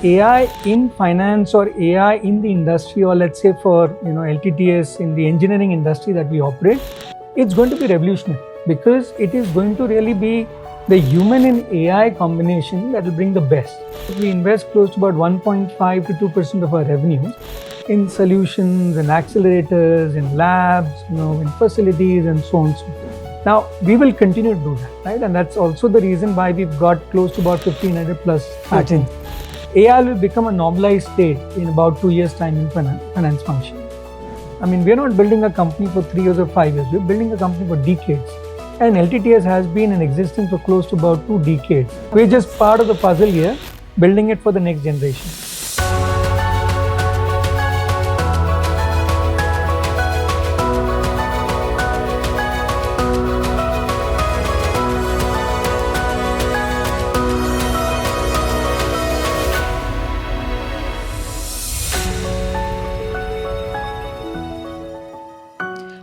AI in finance or AI in the industry, or let's say for LTTS in the engineering industry that we operate, it's going to be revolutionary because it is going to really be the human and AI combination that will bring the best. We invest close to about 1.5 to 2% of our revenues in solutions and accelerators, in labs, in facilities and so on and so forth. Now, we will continue to do that, right? And that's also the reason why we've got close to about 1,500 plus patents. AI will become a normalized state in about 2 years' time in finance function. I mean, we're not building a company for 3 years or 5 years. We're building a company for decades. And LTTS has been in existence for close to about 2 decades. We're just part of the puzzle here, building it for the next generation.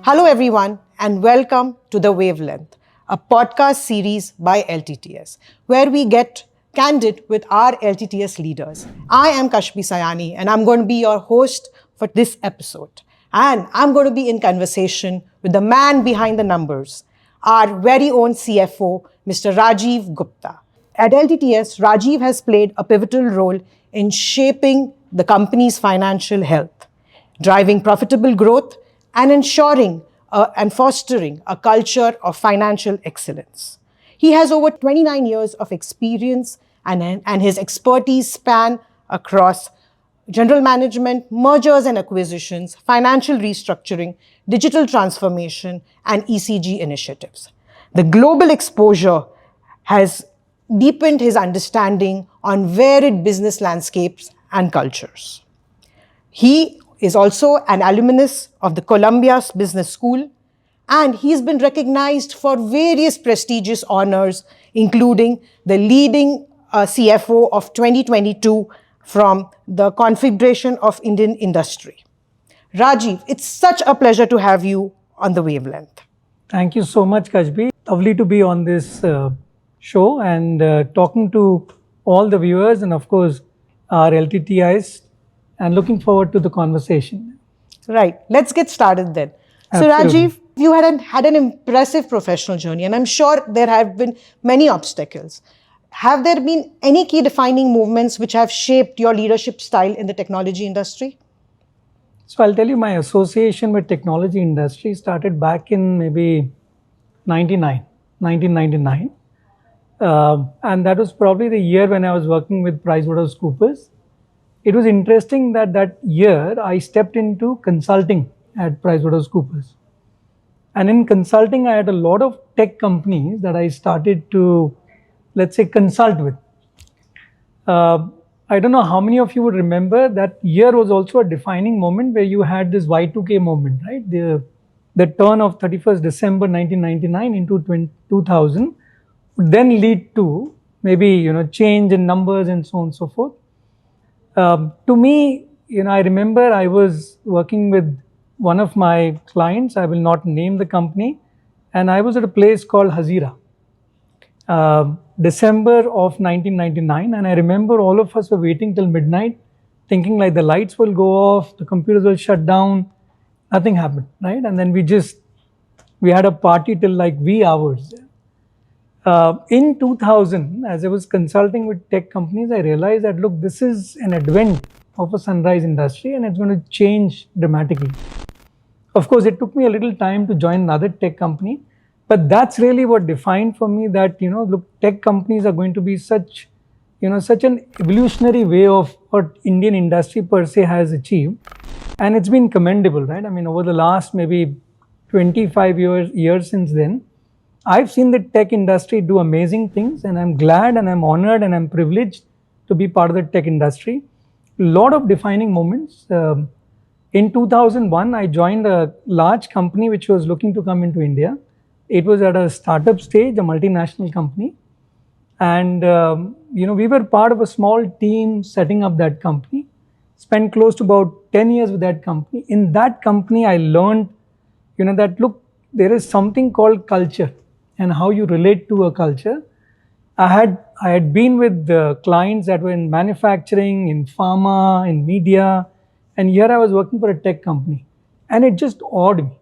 Hello everyone and welcome to The Wavelength, a podcast series by LTTS, where we get candid with our LTTS leaders. I am Kashmi Sayani and I'm going to be your host for this episode. And I'm going to be in conversation with the man behind the numbers, our very own CFO, Mr. Rajeev Gupta. At LTTS, Rajiv has played a pivotal role in shaping the company's financial health, driving profitable growth, and ensuring and fostering a culture of financial excellence. He has over 29 years of experience and his expertise span across general management, mergers and acquisitions, financial restructuring, digital transformation, and ECG initiatives. The global exposure has deepened his understanding on varied business landscapes and cultures. He is also an alumnus of the Columbia Business School, and he's been recognized for various prestigious honors, including the leading CFO of 2022 from the Confederation of Indian Industry. Rajiv, it's such a pleasure to have you on The Wavelength. Thank you so much, Kashbi. Lovely to be on this show and talking to all the viewers and of course our LTTIs, and looking forward to the conversation. Right. Let's get started then. Absolutely. So Rajiv, you had an impressive professional journey, and I'm sure there have been many obstacles. Have there been any key defining movements which have shaped your leadership style in the technology industry? So I'll tell you, my association with technology industry started back in maybe 1999. And that was probably the year when I was working with PricewaterhouseCoopers. It was interesting that year I stepped into consulting at PricewaterhouseCoopers. And in consulting, I had a lot of tech companies that I started to, let's say, consult with. I don't know how many of you would remember that year was also a defining moment where you had this Y2K moment, right? The turn of 31st December 1999 into 2000 would then lead to maybe, change in numbers and so on and so forth. To me, I remember I was working with one of my clients, I will not name the company, and I was at a place called Hazira, December of 1999, and I remember all of us were waiting till midnight, thinking like the lights will go off, the computers will shut down, nothing happened, right? And then we had a party till like wee hours. In 2000, as I was consulting with tech companies, I realized that, look, this is an advent of a sunrise industry and it's going to change dramatically. Of course, it took me a little time to join another tech company, but that's really what defined for me that, look, tech companies are going to be such an evolutionary way of what Indian industry per se has achieved. And it's been commendable, right? I mean, over the last maybe 25 years since then, I've seen the tech industry do amazing things, and I'm glad and I'm honored and I'm privileged to be part of the tech industry. A lot of defining moments. In 2001, I joined a large company which was looking to come into India. It was at a startup stage, a multinational company. And, we were part of a small team setting up that company. Spent close to about 10 years with that company. In that company, I learned, that, look, there is something called culture and how you relate to a culture. I had been with clients that were in manufacturing, in pharma, in media, and here I was working for a tech company, and it just awed me.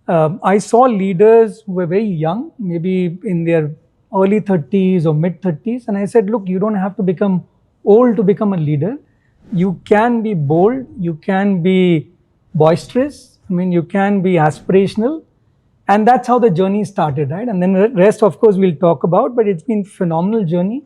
I saw leaders who were very young, maybe in their early 30s or mid 30s, and I said, look, you don't have to become old to become a leader. You can be bold, you can be boisterous, I mean, you can be aspirational, and that's how the journey started, right? And then the rest, of course, we'll talk about, but it's been a phenomenal journey.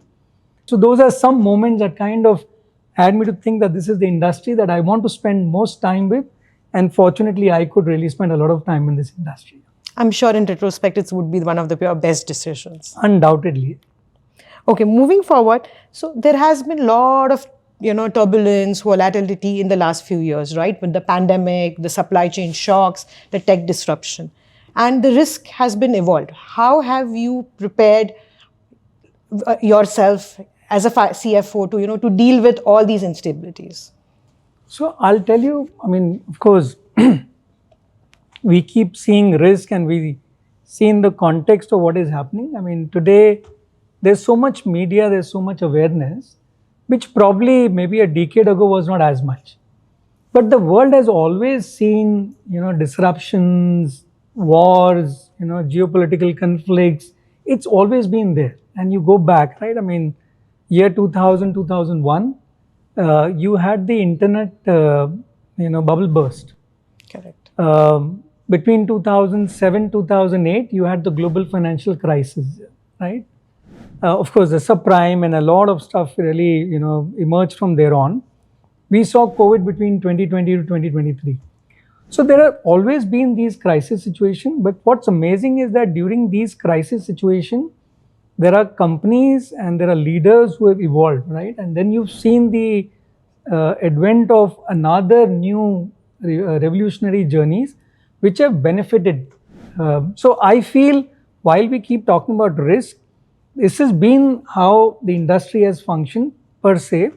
So those are some moments that kind of had me to think that this is the industry that I want to spend most time with. And fortunately, I could really spend a lot of time in this industry. I'm sure in retrospect, it would be one of your best decisions. Undoubtedly. Okay, moving forward. So there has been a lot of turbulence, volatility in the last few years, right? With the pandemic, the supply chain shocks, the tech disruption, and the risk has been evolved. How have you prepared yourself as a CFO to deal with all these instabilities? So I'll tell you, I mean, of course, we keep seeing risk and we see in the context of what is happening. I mean, today there's so much media, there's so much awareness, which probably maybe a decade ago was not as much. But the world has always seen, disruptions, wars, geopolitical conflicts. It's always been there. And you go back, right? I mean, year 2000, 2001, you had the internet, bubble burst. Correct. Between 2007, 2008, you had the global financial crisis, right? Of course, the subprime and a lot of stuff really, emerged from there on. We saw COVID between 2020 to 2023. So there have always been these crisis situations, but what's amazing is that during these crisis situations, there are companies and there are leaders who have evolved, right? And then you've seen the advent of another new revolutionary journeys which have benefited. So I feel while we keep talking about risk, this has been how the industry has functioned per se.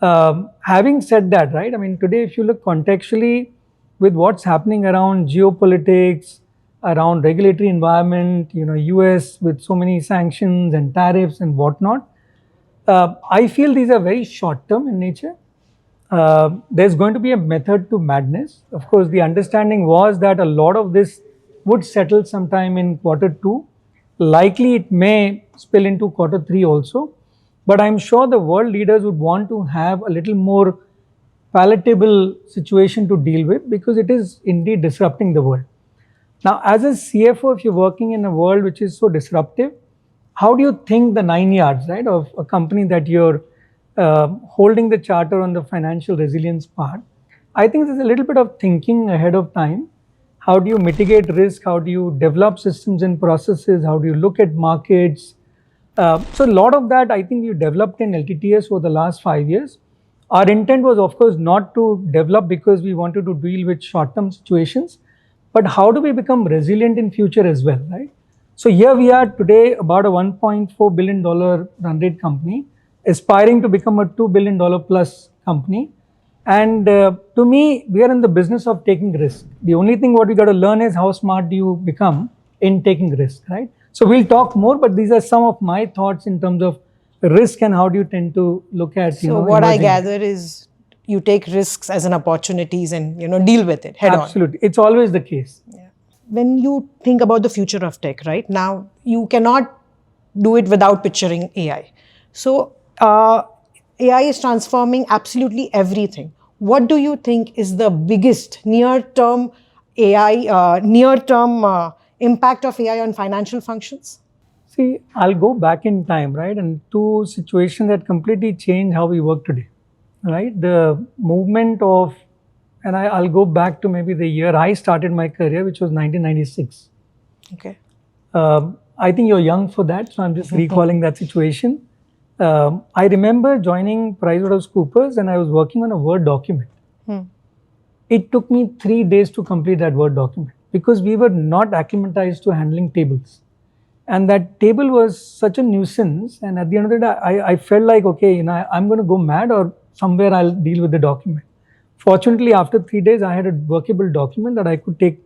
Having said that, right, I mean, today if you look contextually with what's happening around geopolitics, around regulatory environment, US with so many sanctions and tariffs and whatnot, I feel these are very short term in nature. There's going to be a method to madness. Of course, the understanding was that a lot of this would settle sometime in Q2. Likely it may spill into Q3 also. But I'm sure the world leaders would want to have a little more palatable situation to deal with because it is indeed disrupting the world. Now, as a CFO, if you're working in a world which is so disruptive, how do you think the 9 yards, right, of a company that you're holding the charter on the financial resilience part? I think there's a little bit of thinking ahead of time. How do you mitigate risk? How do you develop systems and processes? How do you look at markets? So a lot of that I think we developed in LTTS over the last 5 years. Our intent was, of course, not to develop because we wanted to deal with short-term situations, but how do we become resilient in future as well, right? So here we are today about a $1.4 billion run rate company, aspiring to become a $2 billion plus company. And to me, we are in the business of taking risk. The only thing what we got to learn is how smart do you become in taking risk, right? So we'll talk more, but these are some of my thoughts in terms of risk and how do you tend to look at, So what I gather is you take risks as an opportunities and, deal with it head on. Absolutely. It's always the case. Yeah. When you think about the future of tech, right now, you cannot do it without picturing AI. So AI is transforming absolutely everything. What do you think is the biggest near-term impact of AI on financial functions? See, I'll go back in time, right? And two situations that completely change how we work today, right? The movement of, and I'll go back to maybe the year I started my career, which was 1996. Okay. I think you're young for that, so I'm just recalling that situation. I remember joining PricewaterhouseCoopers and I was working on a Word document. It took me 3 days to complete that Word document because we were not acclimatized to handling tables. And that table was such a nuisance. And at the end of the day, I felt like, okay, I'm going to go mad or somewhere I'll deal with the document. Fortunately, after 3 days, I had a workable document that I could take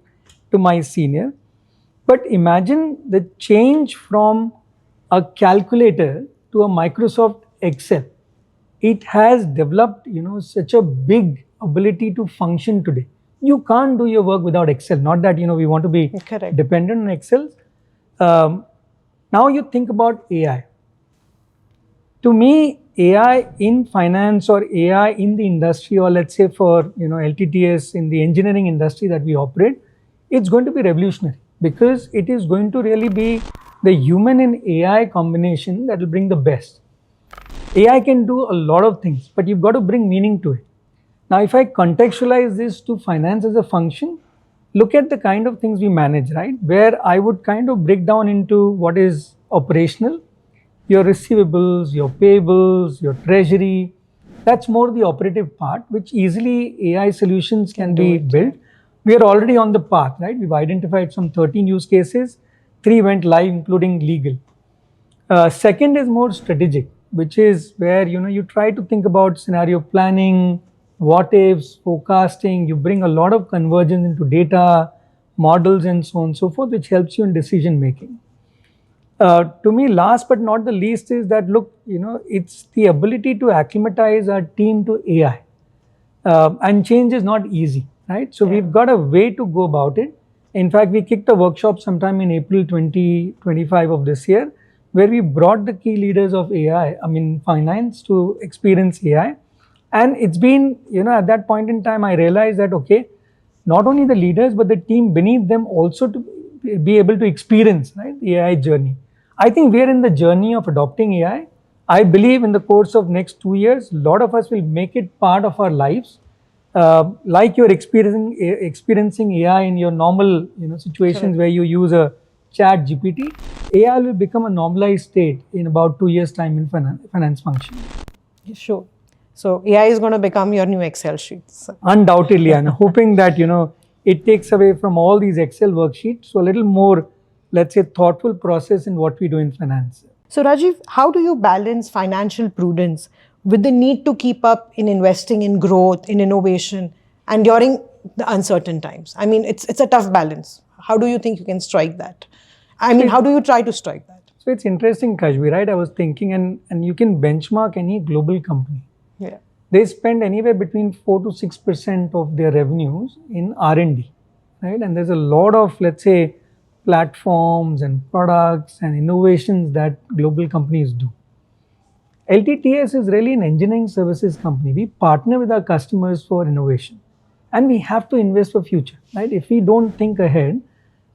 to my senior. But imagine the change from a calculator to a Microsoft Excel, it has developed, such a big ability to function today. You can't do your work without Excel. Not that, we want to be Correct. dependent on Excel. Now you think about AI. To me, AI in finance or AI in the industry, or let's say for LTTS in the engineering industry that we operate, it's going to be revolutionary because it is going to really be the human and AI combination that will bring the best. AI can do a lot of things, but you've got to bring meaning to it. Now, if I contextualize this to finance as a function, look at the kind of things we manage, right? Where I would kind of break down into what is operational, your receivables, your payables, your treasury. That's more the operative part, which easily AI solutions can be built. We are already on the path, right? We've identified some 13 use cases, 3 went live, including legal. Second is more strategic, which is where you try to think about scenario planning, what ifs, forecasting. You bring a lot of convergence into data, models, and so on and so forth, which helps you in decision making. To me, last but not the least is that, look, it's the ability to acclimatize our team to AI. And change is not easy, right? So we've got a way to go about it. In fact, we kicked a workshop sometime in April 2025 of this year, where we brought the key leaders of AI, finance, to experience AI. And it's been, at that point in time, I realized that, okay, not only the leaders, but the team beneath them also to be able to experience, right, the AI journey. I think we're in the journey of adopting AI. I believe in the course of next 2 years, a lot of us will make it part of our lives. Like you're experiencing AI in your normal situations where you use a chat GPT, AI will become a normalized state in about 2 years' time in finance function. Sure. So AI is going to become your new Excel sheets. Undoubtedly, and hoping that it takes away from all these Excel worksheets, so a little more, let's say, thoughtful process in what we do in finance. So Rajiv, how do you balance financial prudence with the need to keep up in investing in growth, in innovation, and during the uncertain times? It's a tough balance. How do you think you can strike that? How do you try to strike that? So it's interesting, Kashbi, right? I was thinking, and you can benchmark any global company. Yeah. They spend anywhere between 4 to 6% of their revenues in R&D, right? And there's a lot of, let's say, platforms and products and innovations that global companies do. LTTS is really an engineering services company. We partner with our customers for innovation, and we have to invest for future, right? If we don't think ahead,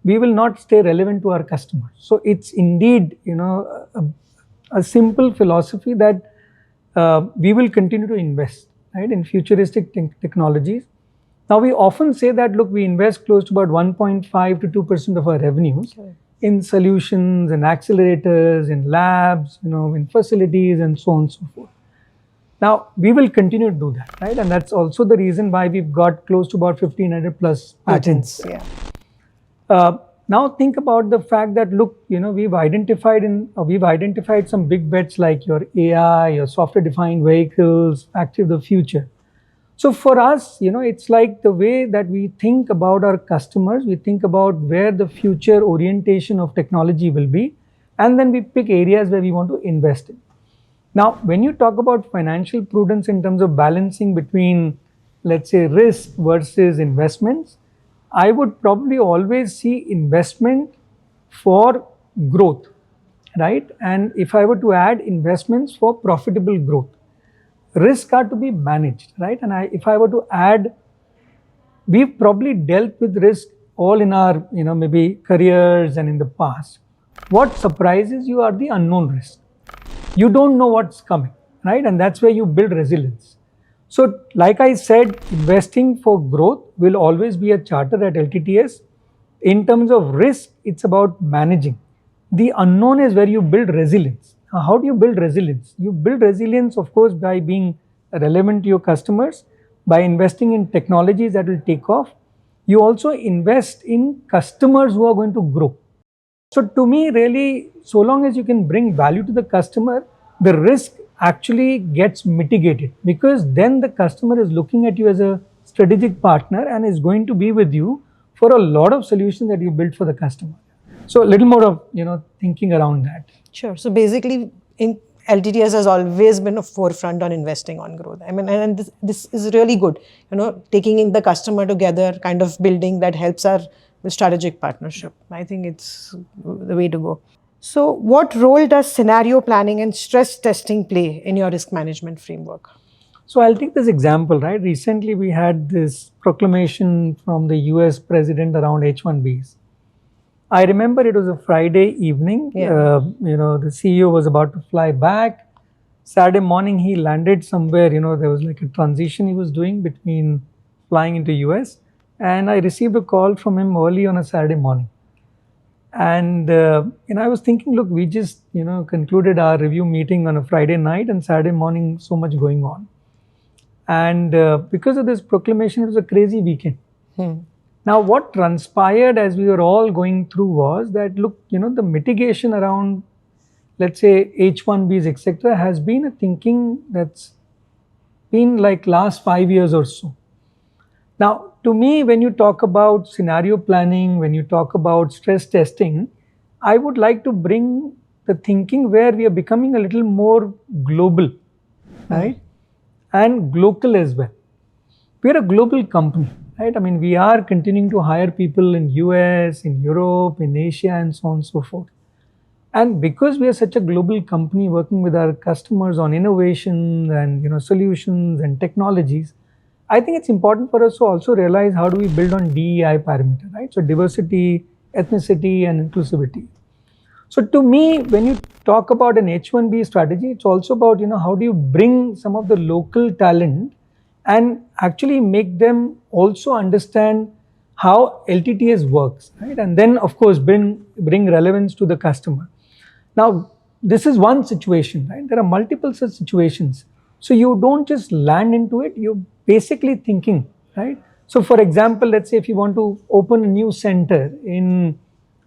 we will not stay relevant to our customers. So it's indeed, a simple philosophy that we will continue to invest, right, in futuristic technologies. Now, we often say that, look, we invest close to about 1.5 to 2% of our revenues in solutions, in accelerators, in labs, in facilities, and so on and so forth. Now, we will continue to do that, right? And that's also the reason why we've got close to about 1,500 plus patents. Now think about the fact that, look, we've identified some big bets like your AI, your software-defined vehicles, factory of the future. So for us, it's like the way that we think about our customers, we think about where the future orientation of technology will be, and then we pick areas where we want to invest in. Now, when you talk about financial prudence in terms of balancing between, let's say, risk versus investments, I would probably always see investment for growth, right? And if I were to add investments for profitable growth, risk are to be managed, right? And if I were to add, we've probably dealt with risk all in our, maybe careers and in the past. What surprises you are the unknown risk. You don't know what's coming, right? And that's where you build resilience. So like I said, investing for growth will always be a charter at LTTS. In terms of risk, it's about managing. The unknown is where you build resilience. Now, how do you build resilience? You build resilience, of course, by being relevant to your customers, by investing in technologies that will take off. You also invest in customers who are going to grow. So to me, really, so long as you can bring value to the customer, the risk actually gets mitigated, because then the customer is looking at you as a strategic partner and is going to be with you for a lot of solutions that you build for the customer. So a little more of, thinking around that. Sure. So basically, LTTS has always been a forefront on investing on growth. I mean, and this is really good. Taking in the customer together, kind of building that helps our strategic partnership. I think it's the way to go. So, what role does scenario planning and stress testing play in your risk management framework? So I'll take this example, right? Recently, we had this proclamation from the US president around H1Bs. I remember it was a Friday evening. Yeah. The CEO was about to fly back. Saturday morning, he landed somewhere. There was like a transition he was doing between flying into US. And I received a call from him early on a Saturday morning. And I was thinking, look, we just concluded our review meeting on a Friday night, and Saturday morning, so much going on. And because of this proclamation, it was a crazy weekend. Now, what transpired as we were all going through was that, look, the mitigation around, let's say, H1Bs, etc., has been a thinking that's been like last 5 years or so. Now, to me, when you talk about scenario planning, when you talk about stress testing, I would like to bring the thinking where we are becoming a little more global, right? And local as well. We are a global company, right? I mean, we are continuing to hire people in US, in Europe, in Asia, and so on and so forth. And because we are such a global company working with our customers on innovation and solutions and technologies, I think it's important for us to also realize how do we build on DEI parameter, right? So diversity, ethnicity, and inclusivity. So to me, when you talk about an H1B strategy, it's also about how do you bring some of the local talent and actually make them also understand how LTTS works, right? And then of course bring relevance to the customer. Now, this is one situation, right? There are multiple such situations. So you don't just land into it, you're basically thinking, right? So for example, let's say if you want to open a new center in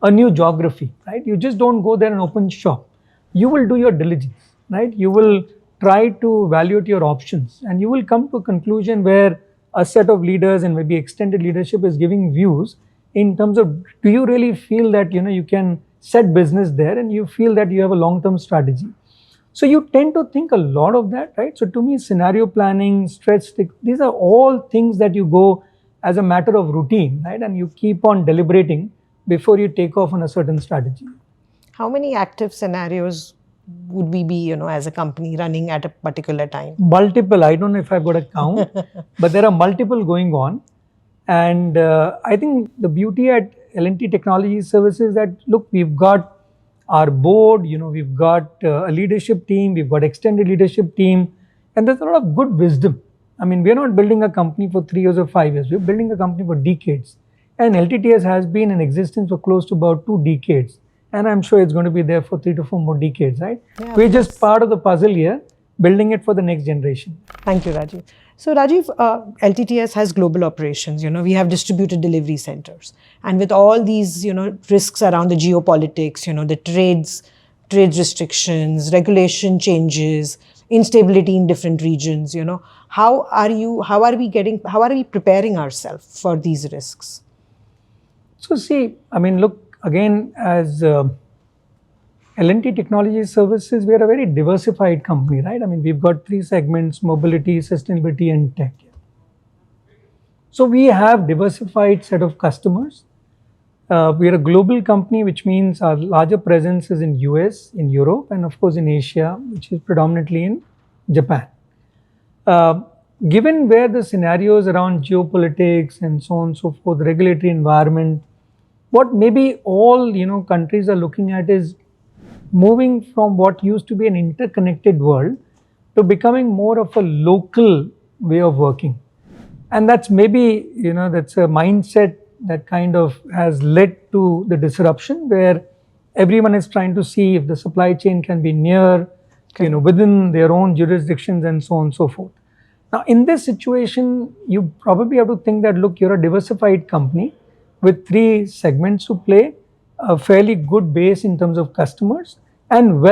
a new geography, right? You just don't go there and open shop. You will do your diligence, right? You will try to evaluate your options, and you will come to a conclusion where a set of leaders and maybe extended leadership is giving views in terms of, do you really feel that you can set business there and you feel that you have a long-term strategy. So you tend to think a lot of that, right? So to me, scenario planning, stretch, these are all things that you go as a matter of routine, right? And you keep on deliberating before you take off on a certain strategy. How many active scenarios would we be, as a company running at a particular time? Multiple. I don't know if I've got a count, but there are multiple going on. And I think the beauty at L&T Technology Services that, look, we've got our board, we've got a leadership team, we've got extended leadership team, and there's a lot of good wisdom. I mean, we're not building a company for 3 years or 5 years, we're building a company for decades. And LTTS has been in existence for close to about 2 decades. And I'm sure it's going to be there for 3 to 4 more decades, right? Yeah, we're just part of the puzzle here, building it for the next generation. Thank you, Rajiv. So Rajiv, LTTS has global operations. We have distributed delivery centers. And with all these, risks around the geopolitics, the trade restrictions, regulation changes, instability in different regions, how are we preparing ourselves for these risks? So see, I mean, look, again, as L&T Technology Services, we are a very diversified company, right? I mean, we've got 3 segments: mobility, sustainability, and tech. So we have diversified set of customers. We are a global company, which means our larger presence is in US, in Europe, and of course in Asia, which is predominantly in Japan. Given where the scenarios around geopolitics and so on and so forth, regulatory environment, what maybe all countries are looking at is moving from what used to be an interconnected world to becoming more of a local way of working. And that's maybe, that's a mindset that kind of has led to the disruption where everyone is trying to see if the supply chain can be near, within their own jurisdictions and so on and so forth. Now, in this situation, you probably have to think that, look, you're a diversified company with 3 segments to play, a fairly good base in terms of customers, and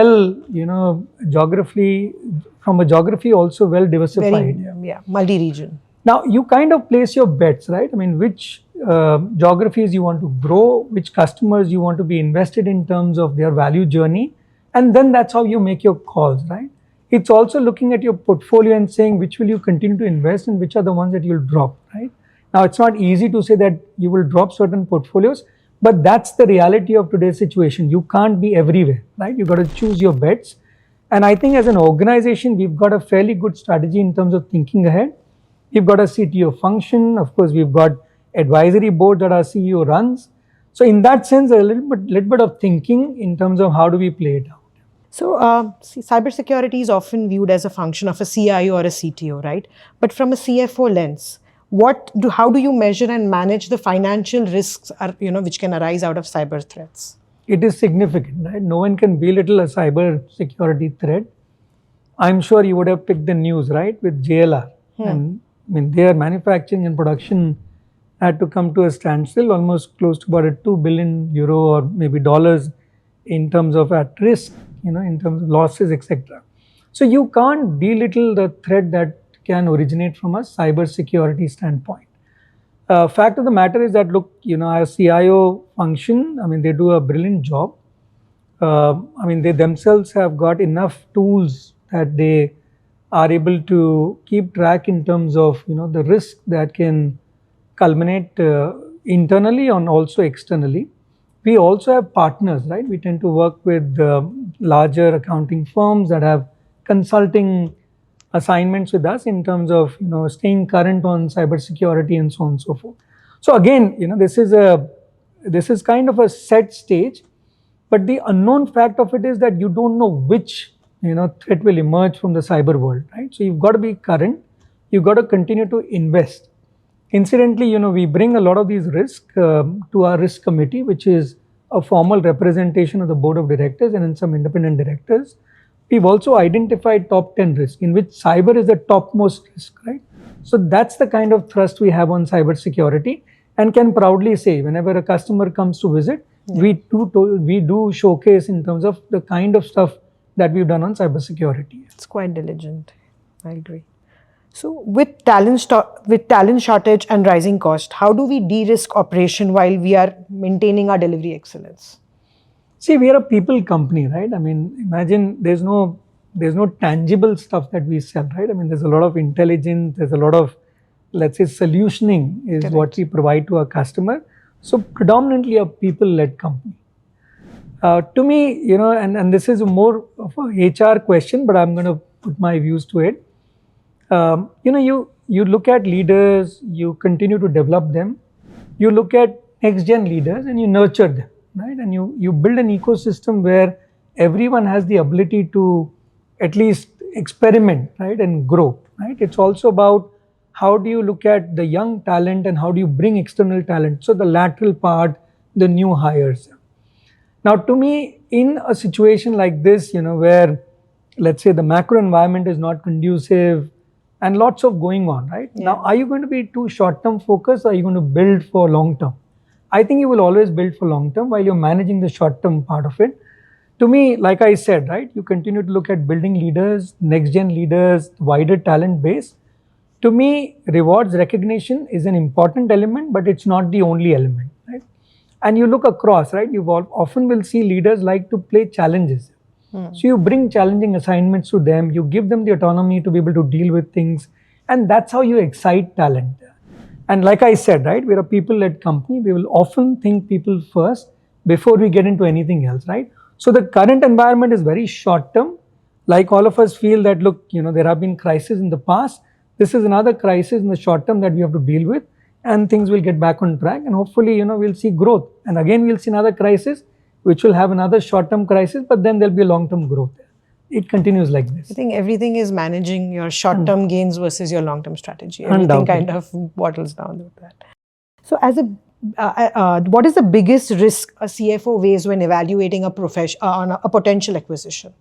geographically, from a geography also well diversified. Multi-region. Now, you kind of place your bets, right? I mean, which geographies you want to grow, which customers you want to be invested in terms of their value journey, and then that's how you make your calls, right? It's also looking at your portfolio and saying which will you continue to invest and which are the ones that you'll drop, right? Now, it's not easy to say that you will drop certain portfolios, but that's the reality of today's situation. You can't be everywhere, right? You got to choose your bets. And I think as an organization, we've got a fairly good strategy in terms of thinking ahead. We've got a CTO function. Of course, we've got advisory board that our CEO runs. So in that sense, a little bit of thinking in terms of how do we play it out. So, cybersecurity is often viewed as a function of a CIO or a CTO, right? But from a CFO lens, how do you measure and manage the financial risks, which can arise out of cyber threats? It is significant, right? No one can belittle a cyber security threat. I'm sure you would have picked the news, right, with JLR. And I mean, their manufacturing and production had to come to a standstill, almost close to about a 2 billion euro or maybe dollars in terms of at risk, in terms of losses, etc. So you can't belittle the threat that can originate from a cyber security standpoint. Fact of the matter is that, look, our CIO function, I mean, they do a brilliant job. I mean, they themselves have got enough tools that they are able to keep track in terms of, the risk that can culminate internally and also externally. We also have partners, right? We tend to work with larger accounting firms that have consulting assignments with us in terms of staying current on cybersecurity and so on and so forth. So again, this is kind of a set stage, but the unknown fact of it is that you don't know which threat will emerge from the cyber world, right? So you've got to be current. You've got to continue to invest. Incidentally, we bring a lot of these risks to our risk committee, which is a formal representation of the board of directors and then some independent directors. We've also identified top 10 risks in which cyber is the topmost risk, right? So that's the kind of thrust we have on cybersecurity, and can proudly say whenever a customer comes to visit, we do showcase in terms of the kind of stuff that we've done on cybersecurity. It's quite diligent. I agree. So with talent shortage and rising cost, how do we de-risk operation while we are maintaining our delivery excellence? See, we are a people company, right? I mean, imagine there's no tangible stuff that we sell, right? I mean, there's a lot of intelligence, there's a lot of, let's say, solutioning is Correct. What we provide to our customer. So predominantly a people-led company. To me, and this is more of a HR question, but I'm going to put my views to it. You look at leaders, you continue to develop them. You look at next-gen leaders and you nurture them, right? And you build an ecosystem where everyone has the ability to at least experiment, right, and grow, right? It's also about how do you look at the young talent and how do you bring external talent? So the lateral part, the new hires. Now, to me, in a situation like this, where let's say the macro environment is not conducive and lots of going on, right? Yeah. Now, are you going to be too short-term focused or are you going to build for long-term? I think you will always build for long-term while you're managing the short-term part of it. To me, like I said, right, you continue to look at building leaders, next-gen leaders, wider talent base. To me, rewards recognition is an important element, but it's not the only element, right? And you look across, right, you often will see leaders like to play challenges. So you bring challenging assignments to them, you give them the autonomy to be able to deal with things, and that's how you excite talent. And like I said, right, we're a people-led company. We will often think people first before we get into anything else, right? So the current environment is very short-term. Like all of us feel that, look, there have been crises in the past. This is another crisis in the short term that we have to deal with, and things will get back on track. And hopefully, we'll see growth. And again, we'll see another crisis, which will have another short-term crisis, but then there'll be a long-term growth there. It continues like this. I think everything is managing your short-term gains versus your long-term strategy. Everything kind of bottles down with that. So, what is the biggest risk a CFO weighs when evaluating on a potential acquisition?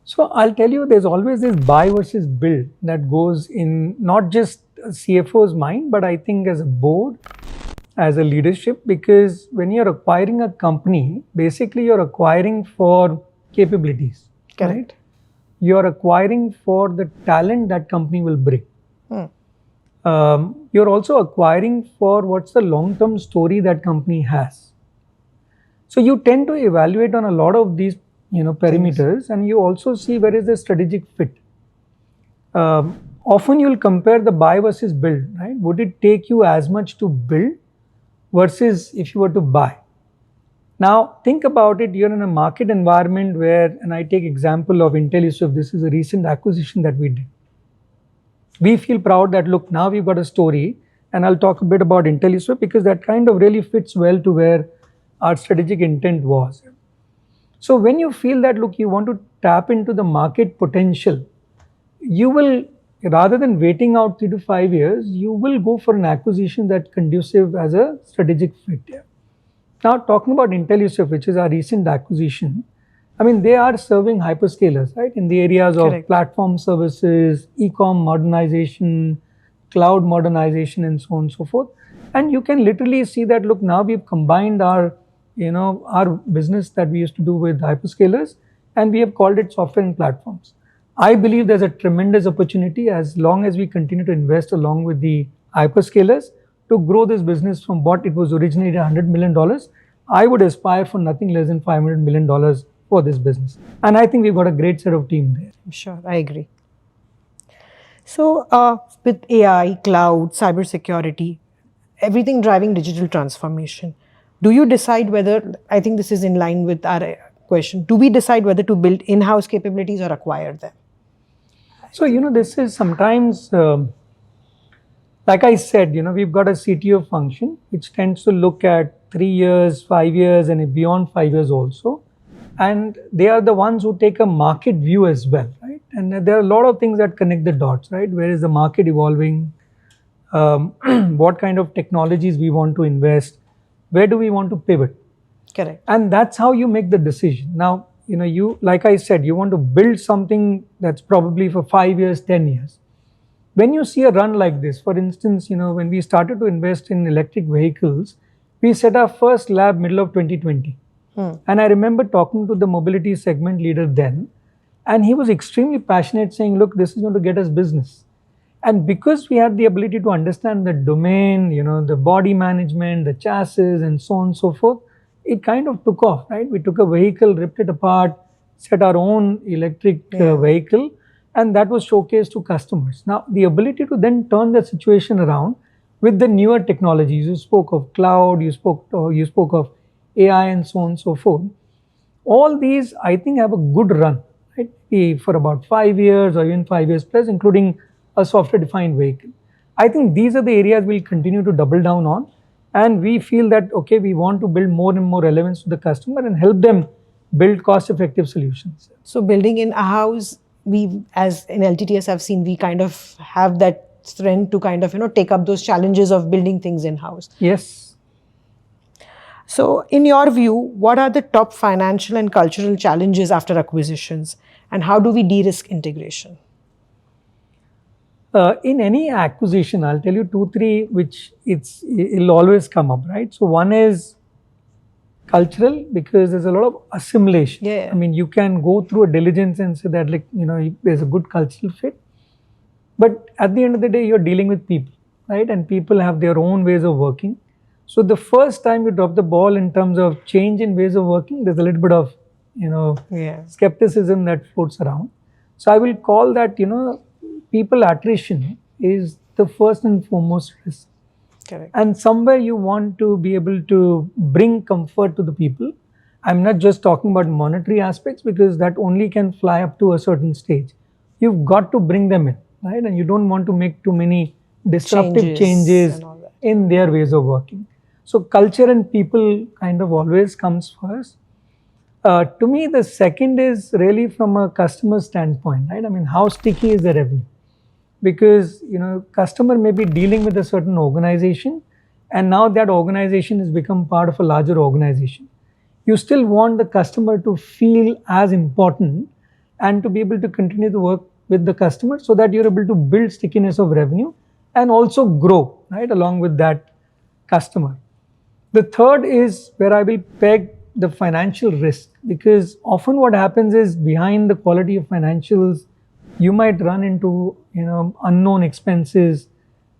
So I'll tell you, there's always this buy versus build that goes in not just a CFO's mind, but I think as a board, as a leadership, because when you're acquiring a company, basically you're acquiring for capabilities. Correct. Right? You're acquiring for the talent that company will bring. You're also acquiring for what's the long-term story that company has. So you tend to evaluate on a lot of these, perimeters, and you also see where is the strategic fit. Often you'll compare the buy versus build, right? Would it take you as much to build versus if you were to buy? Now think about it, you're in a market environment where, and I take example of IntelliSwift, this is a recent acquisition that we did. We feel proud that look, now we've got a story, and I'll talk a bit about IntelliSwift because that kind of really fits well to where our strategic intent was. So when you feel that look, you want to tap into the market potential, you will, rather than waiting out 3 to 5 years, you will go for an acquisition that's conducive as a strategic fit. Now talking about IntelliSwift, which is our recent acquisition, I mean, they are serving hyperscalers, right, in the areas of Correct. platform services, e-com modernization, cloud modernization, and so on and so forth. And you can literally see that, look, now we've combined our, our business that we used to do with hyperscalers, and we have called it software and platforms. I believe there's a tremendous opportunity as long as we continue to invest along with the hyperscalers to grow this business from what it was originally $100 million. I would aspire for nothing less than $500 million for this business. And I think we've got a great set of team there. I'm sure, I agree. So with AI, cloud, cybersecurity, everything driving digital transformation, do you decide whether, I think this is in line with our question, do we decide whether to build in-house capabilities or acquire them? So, this is sometimes, like I said, we've got a CTO function which tends to look at 3 years, 5 years, and beyond 5 years also. And they are the ones who take a market view as well, right? And there are a lot of things that connect the dots, right? Where is the market evolving? What kind of technologies we want to invest? Where do we want to pivot? Correct. And that's how you make the decision. Now, you, like I said, you want to build something that's probably for 5 years, 10 years. When you see a run like this, for instance, when we started to invest in electric vehicles, we set our first lab middle of 2020. And I remember talking to the mobility segment leader then, and he was extremely passionate saying, look, this is going to get us business. And because we had the ability to understand the domain, the body management, the chassis, and so on and so forth, it kind of took off, right? We took a vehicle, ripped it apart, set our own electric vehicle, and that was showcased to customers. Now, the ability to then turn the situation around with the newer technologies, you spoke of cloud, you spoke of AI, and so on and so forth. All these, I think, have a good run, right? For about 5 years or even 5 years plus, including a software-defined vehicle. I think these are the areas we'll continue to double down on. And we feel that, okay, we want to build more and more relevance to the customer and help them build cost-effective solutions. So building in a house, we, as in LTTS, have seen, we kind of have that strength to kind of, take up those challenges of building things in-house. Yes. So in your view, what are the top financial and cultural challenges after acquisitions, and how do we de-risk integration? In any acquisition, I'll tell you 2, 3, which it'll always come up, right? So one is cultural, because there's a lot of assimilation. Yeah. I mean, you can go through a diligence and say that, like, there's a good cultural fit. But at the end of the day, you're dealing with people, right? And people have their own ways of working. So the first time you drop the ball in terms of change in ways of working, there's a little bit of, skepticism that floats around. So I will call that, people attrition is the first and foremost risk. Correct. And somewhere you want to be able to bring comfort to the people. I'm not just talking about monetary aspects, because that only can fly up to a certain stage. You've got to bring them in, right? And you don't want to make too many disruptive changes in their ways of working. So culture and people kind of always comes first. To me, the second is really from a customer standpoint, right? I mean, how sticky is the revenue? Because, customer may be dealing with a certain organization, and now that organization has become part of a larger organization. You still want the customer to feel as important and to be able to continue to work with the customer so that you're able to build stickiness of revenue and also grow, right, along with that customer. The third is where I will peg the financial risk, because often what happens is behind the quality of financials, you might run into, unknown expenses,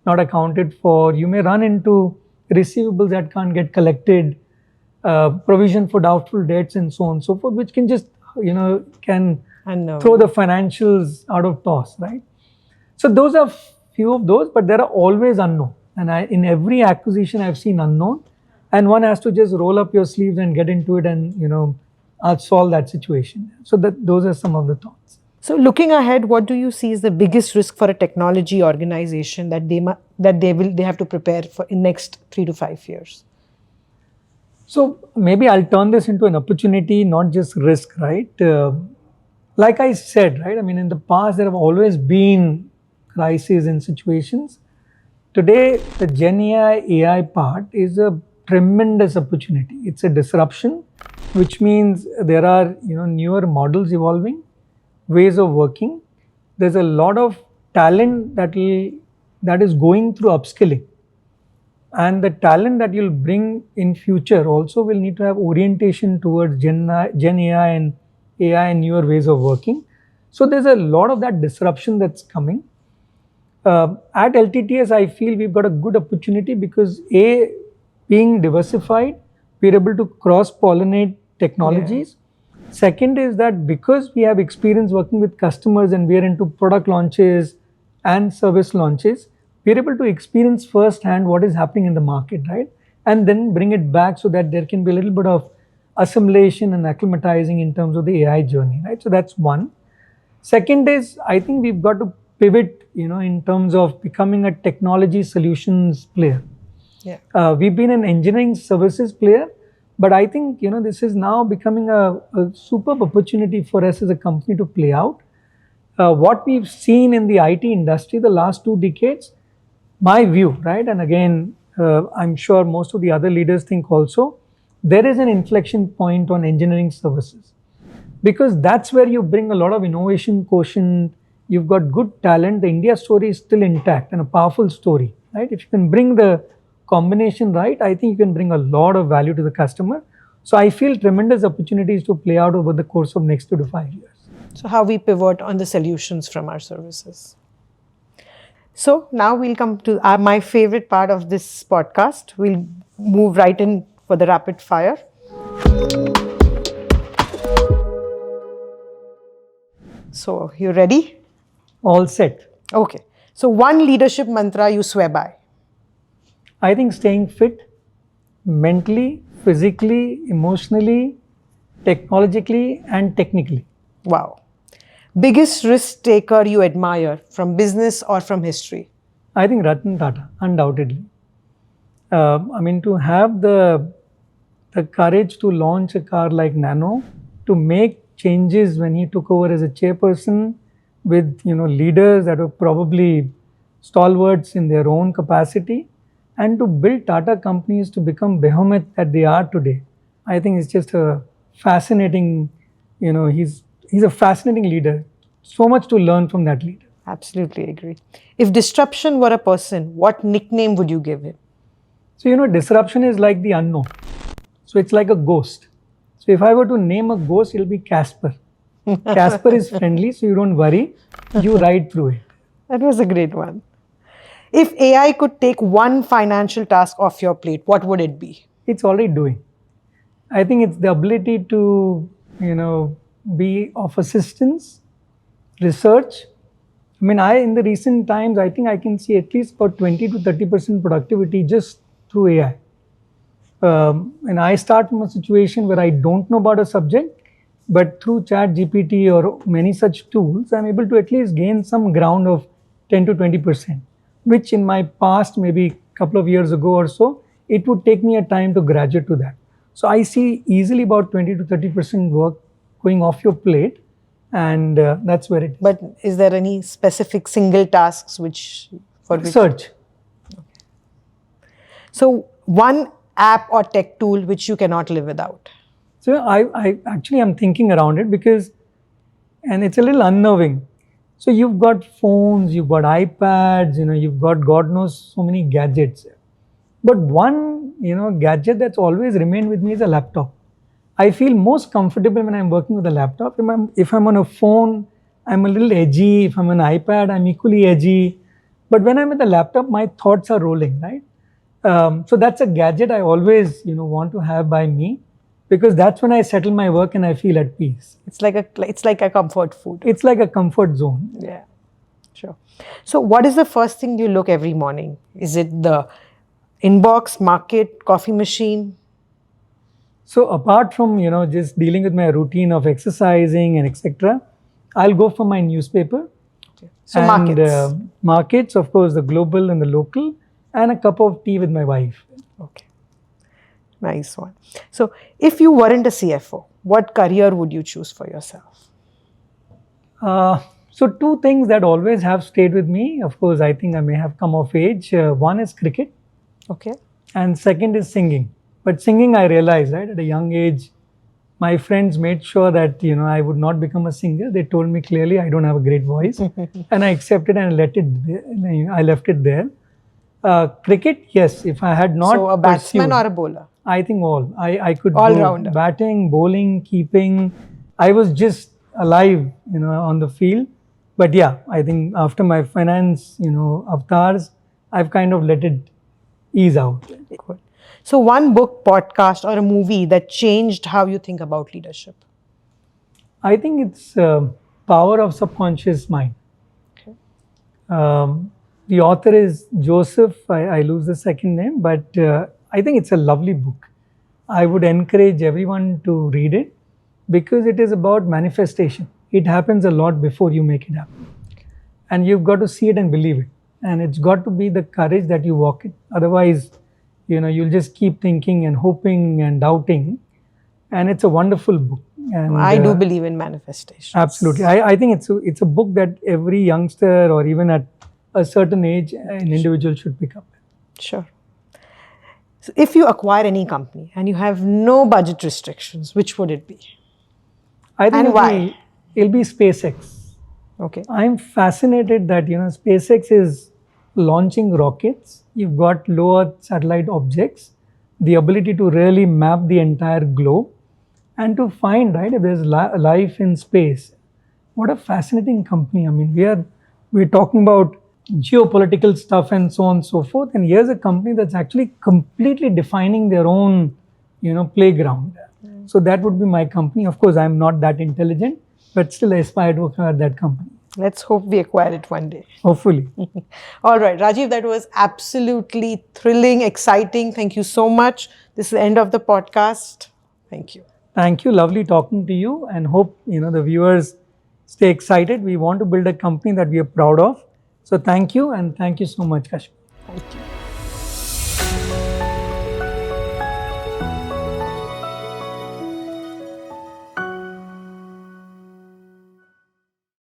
not accounted for. You may run into receivables that can't get collected, provision for doubtful debts, and so on and so forth, which can just, can throw the financials out of toss, right? So those are few of those, but there are always unknown. And in every acquisition, I've seen unknown, and one has to just roll up your sleeves and get into it and, I'll solve that situation. So those are some of the thoughts. So looking ahead, what do you see is the biggest risk for a technology organization that they have to prepare for in next 3 to 5 years? So maybe I'll turn this into an opportunity, not just risk, right? Like I said, right? I mean, in the past, there have always been crises and situations. Today, the Gen AI part is a tremendous opportunity. It's a disruption, which means there are newer models evolving, ways of working. There's a lot of talent that is going through upskilling, and the talent that you'll bring in future also will need to have orientation towards Gen AI and AI and newer ways of working. So there's a lot of that disruption that's coming. At LTTS, I feel we've got a good opportunity because being diversified, we're able to cross-pollinate technologies. Yeah. Second is that because we have experience working with customers and we're into product launches and service launches, we're able to experience firsthand what is happening in the market, right? And then bring it back so that there can be a little bit of assimilation and acclimatizing in terms of the AI journey, right? So that's one. Second is, I think we've got to pivot, in terms of becoming a technology solutions player. Yeah. We've been an engineering services player, but I think, this is now becoming a superb opportunity for us as a company to play out. What we've seen in the IT industry the last 2 decades, my view, right? And again, I'm sure most of the other leaders think also, there is an inflection point on engineering services, because that's where you bring a lot of innovation quotient. You've got good talent. The India story is still intact and a powerful story, right? If you can bring the combination right, I think you can bring a lot of value to the customer. So I feel tremendous opportunities to play out over the course of next 2 to 5 years. So how we pivot on the solutions from our services. So now we'll come to my favorite part of this podcast. We'll move right in for the rapid fire. So you ready? All set. Okay. So one leadership mantra you swear by. I think staying fit mentally, physically, emotionally, technologically, and technically. Wow. Biggest risk taker you admire from business or from history? I think Ratan Tata, undoubtedly. To have the courage to launch a car like Nano, to make changes when he took over as a chairperson with leaders that were probably stalwarts in their own capacity, and to build Tata companies to become behemoth that they are today. I think it's just a fascinating, he's a fascinating leader. So much to learn from that leader. Absolutely agree. If disruption were a person, what nickname would you give him? So, disruption is like the unknown. So it's like a ghost. So if I were to name a ghost, it'll be Casper. Casper is friendly, so you don't worry. You ride through it. That was a great one. If AI could take one financial task off your plate, what would it be? It's already doing. I think it's the ability to, be of assistance, research. In the recent times, I think I can see at least about 20 to 30% productivity just through AI. And I start from a situation where I don't know about a subject, but through ChatGPT or many such tools, I'm able to at least gain some ground of 10 to 20%, which in my past, maybe a couple of years ago or so, it would take me a time to graduate to that. So I see easily about 20 to 30% work going off your plate, and that's where it is. But is there any specific single tasks for which? Search. Okay. So one app or tech tool which you cannot live without? So I actually am thinking around it and it's a little unnerving. So you've got phones, you've got iPads, you've got God knows so many gadgets. But one, gadget that's always remained with me is a laptop. I feel most comfortable when I'm working with a laptop. If I'm on a phone, I'm a little edgy. If I'm on an iPad, I'm equally edgy. But when I'm at the laptop, my thoughts are rolling, right? So that's a gadget I always, want to have by me, because that's when I settle my work and I feel at peace. It's like a comfort food. It's like a comfort zone. Yeah, sure. So what is the first thing you look every morning? Is it the inbox, market, coffee machine? So apart from, just dealing with my routine of exercising and etc., I'll go for my newspaper. Okay. So and, markets. Markets, of course, the global and the local, and a cup of tea with my wife. Okay. Nice one. So if you weren't a CFO, what career would you choose for yourself? So two things that always have stayed with me. Of course, I think I may have come of age. One is cricket. Okay. And second is singing. But singing, I realized, right, at a young age, my friends made sure that, I would not become a singer. They told me clearly I don't have a great voice. And I accepted and I left it there. Cricket, yes, if I had not So a batsman pursued, or a bowler? I think all. I could All go rounder. batting, bowling, keeping. I was just alive, on the field. But yeah, I think after my finance, avatars, I've kind of let it ease out. Good. So one book, podcast, or a movie that changed how you think about leadership? I think it's Power of Subconscious Mind. Okay. The author is Joseph. I lose the second name, but I think it's a lovely book. I would encourage everyone to read it because it is about manifestation. It happens a lot before you make it happen. And you've got to see it and believe it. And it's got to be the courage that you walk it. Otherwise, you'll just keep thinking and hoping and doubting. And it's a wonderful book. And I do believe in manifestation. Absolutely. I think it's a book that every youngster or even at a certain age, an individual should pick up. Sure. So if you acquire any company and you have no budget restrictions, which would it be? I think And why? It'll be SpaceX. Okay. I'm fascinated that, SpaceX is launching rockets. You've got low Earth satellite objects, the ability to really map the entire globe and to find, right, if there's life in space. What a fascinating company. I mean, we're talking about geopolitical stuff and so on and so forth. And here's a company that's actually completely defining their own, playground. So that would be my company. Of course, I'm not that intelligent, but still I aspire to acquire that company. Let's hope we acquire it one day. Hopefully. All right, Rajiv, that was absolutely thrilling, exciting. Thank you so much. This is the end of the podcast. Thank you. Thank you. Lovely talking to you, and hope, the viewers stay excited. We want to build a company that we are proud of. So thank you, and thank you so much, Kashmir. Thank you.